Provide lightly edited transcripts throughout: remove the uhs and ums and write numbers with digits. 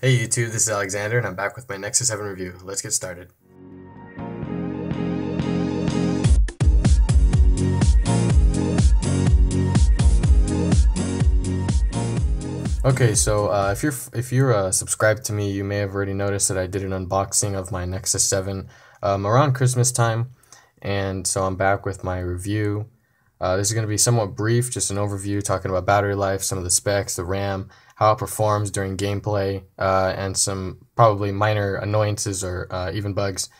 Hey YouTube, this is Alexander and I'm back with my Nexus 7 review. Let's get started. Okay, so if you're subscribed to me, you may have already noticed that I did an unboxing of my Nexus 7 around Christmas time, and so I'm back with my review. This is going to be somewhat brief, just an overview talking about battery life, some of the specs, the RAM, how it performs during gameplay, and some probably minor annoyances or even bugs.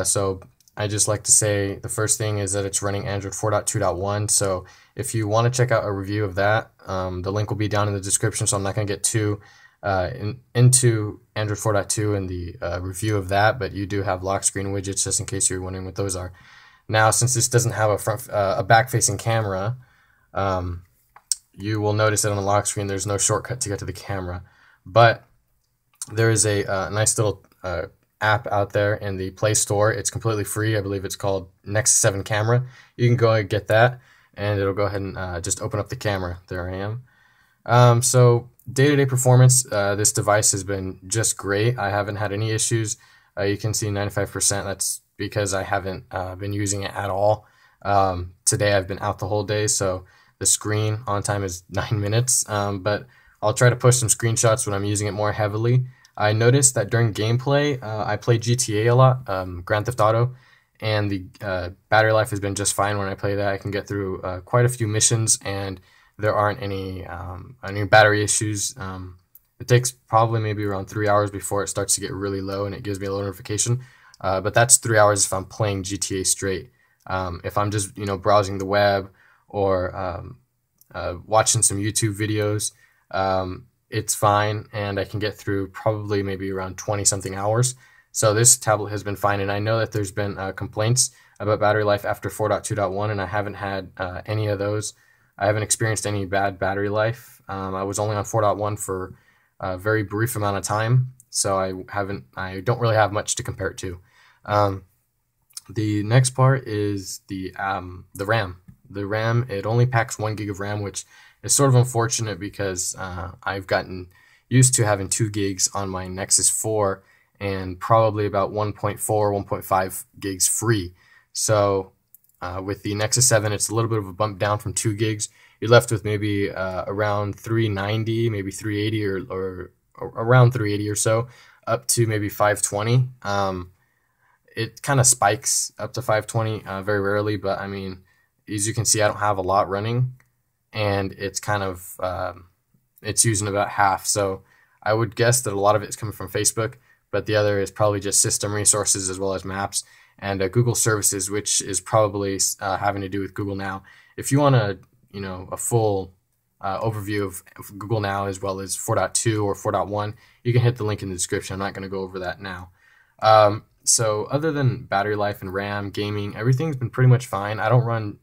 So I just like to say the first thing is that it's running Android 4.2.1. So if you want to check out a review of that, the link will be down in the description. So I'm not going to get too into Android 4.2 and the review of that, but you do have lock screen widgets just in case you're wondering what those are. Now, since this doesn't have a back-facing camera, you will notice that on the lock screen there's no shortcut to get to the camera, but there is a nice little app out there in the Play Store. It's completely free. I believe it's called Nexus 7 Camera. You can go and get that, and it'll go ahead and just open up the camera. There I am. So day-to-day performance, this device has been just great. I haven't had any issues. You can see 95%. That's because I haven't been using it at all. Today I've been out the whole day, so the screen on time is 9 minutes, but I'll try to push some screenshots when I'm using it more heavily. I noticed that during gameplay, I play GTA a lot, Grand Theft Auto, and the battery life has been just fine when I play that. I can get through quite a few missions, and there aren't any battery issues. It takes probably maybe around 3 hours before it starts to get really low, and it gives me a little notification. But that's 3 hours if I'm playing GTA straight. If I'm just browsing the web or watching some YouTube videos, it's fine, and I can get through probably maybe around 20-something hours. So this tablet has been fine, and I know that there's been complaints about battery life after 4.2.1, and I haven't had any of those. I haven't experienced any bad battery life. I was only on 4.1 for a very brief amount of time, so I don't really have much to compare it to. The next part is the RAM. The RAM, it only packs 1 gig of RAM, which is sort of unfortunate because I've gotten used to having 2 gigs on my Nexus 4 and probably about 1.4, 1.5 gigs free. So with the Nexus 7, it's a little bit of a bump down from 2 gigs. You're left with maybe around 390, maybe 380 or around 380 or so, up to maybe 520. It kind of spikes up to 520 very rarely, but I mean, as you can see, I don't have a lot running, and it's kind of it's using about half. So I would guess that a lot of it is coming from Facebook, but the other is probably just system resources as well as maps and Google services, which is probably having to do with Google Now. If you want a full overview of Google Now as well as 4.2 or 4.1, you can hit the link in the description. I'm not going to go over that now. So other than battery life and RAM, gaming, everything's been pretty much fine. I don't run,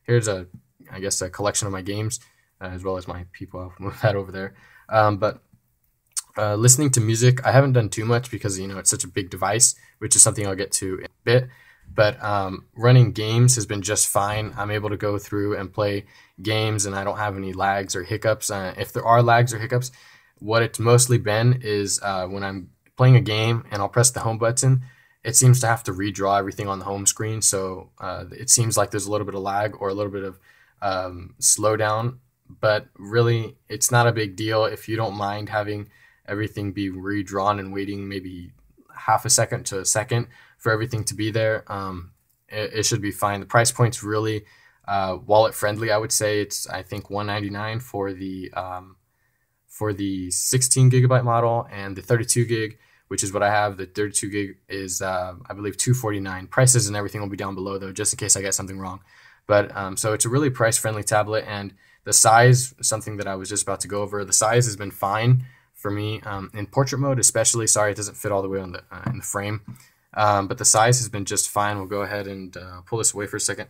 here's a collection of my games, as well as my people. I'll move that over there. But listening to music, I haven't done too much because, it's such a big device, which is something I'll get to in a bit. But running games has been just fine. I'm able to go through and play games, and I don't have any lags or hiccups. If there are lags or hiccups, what it's mostly been is when I'm playing a game and I'll press the home button, it seems to have to redraw everything on the home screen. So it seems like there's a little bit of lag or a little bit of slowdown, but really it's not a big deal if you don't mind having everything be redrawn and waiting maybe half a second to a second for everything to be there. It should be fine. The price point's really wallet friendly. I would say it's, I think, $199 for the 16 gigabyte model, and the 32 gig, which is what I have. The 32 gig is I believe $249. Prices and everything will be down below though, just in case I get something wrong. But so it's a really price friendly tablet, and the size, something that I was just about to go over, the size has been fine for me in portrait mode, especially. Sorry, it doesn't fit all the way on the in the frame, but the size has been just fine. We'll go ahead and pull this away for a second,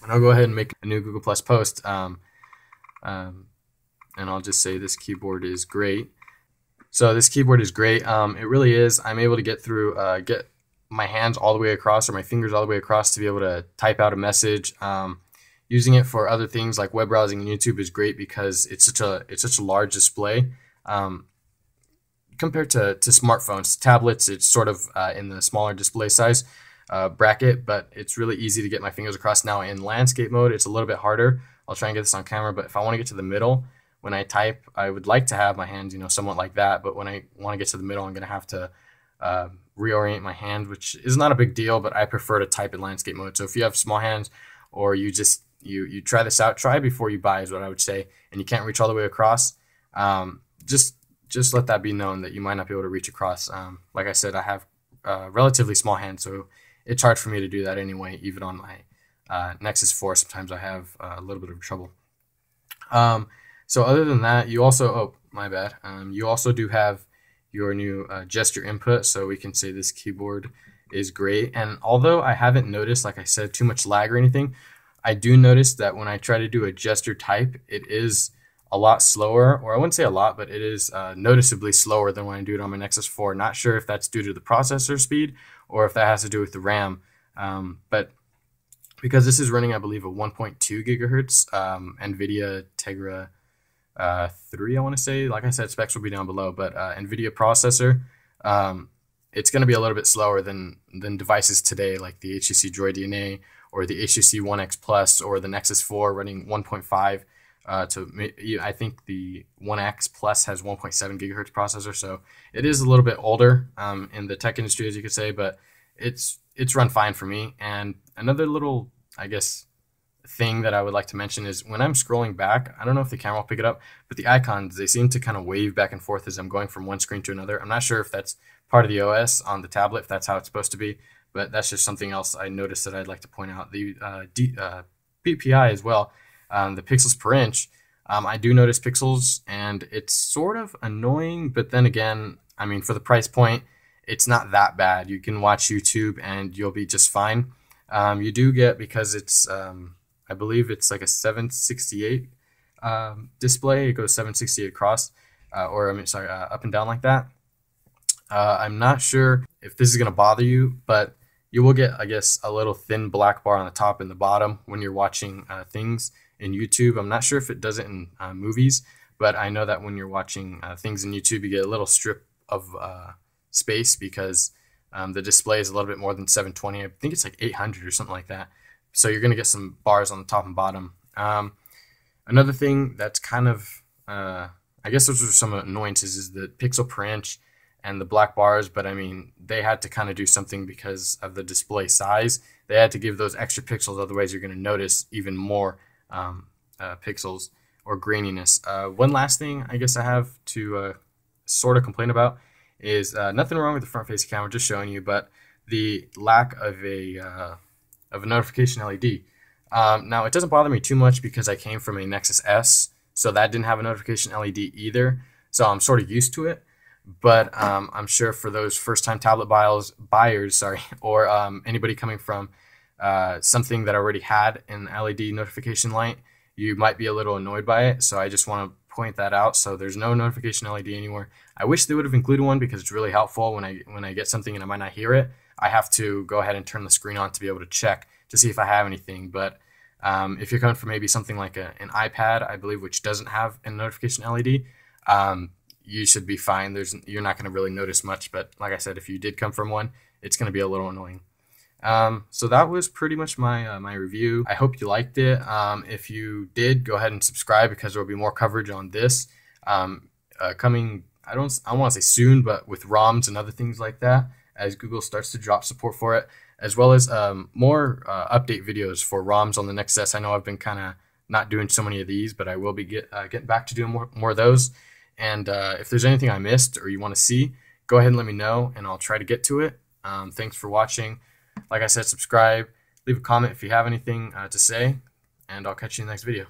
and I'll go ahead and make a new Google Plus post. And I'll just say this keyboard is great. So this keyboard is great. It really is. I'm able to get through, get my hands all the way across or my fingers all the way across to be able to type out a message. Using it for other things like web browsing and YouTube is great because it's such a large display. compared to smartphones. Tablets, it's sort of in the smaller display size bracket, but it's really easy to get my fingers across. Now in landscape mode, it's a little bit harder. I'll try and get this on camera, but if I want to get to the middle, when I type, I would like to have my hands, somewhat like that, but when I want to get to the middle, I'm going to have to reorient my hand, which is not a big deal, but I prefer to type in landscape mode. So if you have small hands, or you just you try this out, try before you buy is what I would say, and you can't reach all the way across, just let that be known that you might not be able to reach across. Like I said, I have relatively small hands, so it's hard for me to do that anyway. Even on my Nexus 4, sometimes I have a little bit of trouble. So other than that, you also, oh, my bad, you also do have your new gesture input, so we can say this keyboard is great. And although I haven't noticed, like I said, too much lag or anything, I do notice that when I try to do a gesture type, it is a lot slower, or I wouldn't say a lot, but it is noticeably slower than when I do it on my Nexus 4. Not sure if that's due to the processor speed or if that has to do with the RAM, but because this is running, I believe, a 1.2 gigahertz NVIDIA Tegra 3, I want to say. Like I said, specs will be down below, but NVIDIA processor, it's going to be a little bit slower than devices today, like the HTC Droid DNA or the HTC One X Plus or the Nexus 4 running 1.5. I think the One X Plus has 1.7 gigahertz processor, so it is a little bit older in the tech industry, as you could say, but it's run fine for me. And another little, I guess, thing that I would like to mention is when I'm scrolling back, I don't know if the camera will pick it up, but the icons, they seem to kind of wave back and forth as I'm going from one screen to another. I'm not sure if that's part of the OS on the tablet, if that's how it's supposed to be, but that's just something else I noticed that I'd like to point out. The PPI as well, the pixels per inch, I do notice pixels, and it's sort of annoying, but then again, I mean, for the price point, it's not that bad. You can watch YouTube and you'll be just fine. You do get, because it's I believe it's like a 768 display. It goes 768 across, or I mean, sorry, up and down like that. I'm not sure if this is going to bother you, but you will get, I guess, a little thin black bar on the top and the bottom when you're watching things in YouTube. I'm not sure if it does it in movies, but I know that when you're watching things in YouTube, you get a little strip of space because the display is a little bit more than 720. I think it's like 800 or something like that. So you're going to get some bars on the top and bottom. Another thing that's kind of, I guess those are some annoyances, is the pixel per inch and the black bars. But I mean, they had to kind of do something because of the display size. They had to give those extra pixels, otherwise you're going to notice even more pixels or graininess. One last thing I guess I have to sort of complain about is nothing wrong with the front-facing camera, just showing you, but the lack of a notification LED. Now, it doesn't bother me too much because I came from a Nexus S, so that didn't have a notification LED either, so I'm sort of used to it. But I'm sure for those first-time tablet buyers, or anybody coming from something that already had an LED notification light, you might be a little annoyed by it. So I just want to point that out. So there's no notification LED anymore. I wish they would have included one because it's really helpful when I get something and I might not hear it. I have to go ahead and turn the screen on to be able to check to see if I have anything. But if you're coming from maybe something like an iPad, I believe, which doesn't have a notification LED, you should be fine. You're not going to really notice much. But like I said, if you did come from one, it's going to be a little annoying. So that was pretty much my review. I hope you liked it. If you did, go ahead and subscribe because there will be more coverage on this coming. I want to say soon, but with ROMs and other things like that, as Google starts to drop support for it, as well as more update videos for ROMs on the Nexus. I know I've been kind of not doing so many of these, but I will be getting back to doing more of those. And if there's anything I missed or you want to see, go ahead and let me know, and I'll try to get to it. Thanks for watching. Like I said, subscribe, leave a comment if you have anything to say, and I'll catch you in the next video.